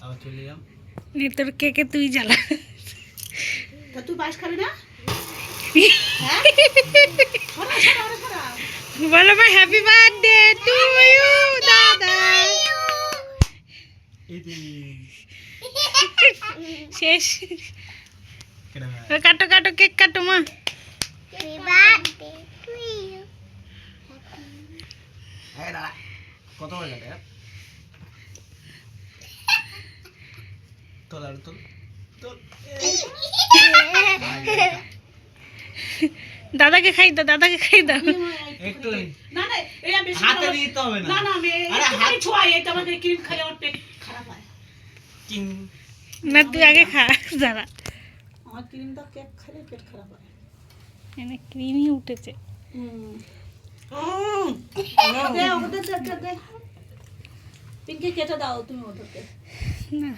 আবার চলে যাম। নে তোর কেকে তুই জ্বালা। তা তুই পায়েস খাবি না? বলো মা হ্যাপি বার্থডে টু ইউ দাদা। শেষ। কাটো কাটো কেক কাটো মা। কত হয়ে গেল তোল আর তোল তোল। দাদাকে খাই দাও, দাদাকে খাই দাও। একটু না না এটা বেশি হাতে দিতে হবে না। না না আমি আরে হাতে ছোঁয়াই এটা আমাদের ক্রিম খেলে আমার পেট খারাপ হয়। চিং। না তুই আগে খা দাদা। আমার ক্রিমটা কেক খেলে পেট খারাপ হয়। এনে ক্রিমই উঠেছে। দে ওদের দে পিঙ্কি কেটে দাও তুমি ওদেরকে। না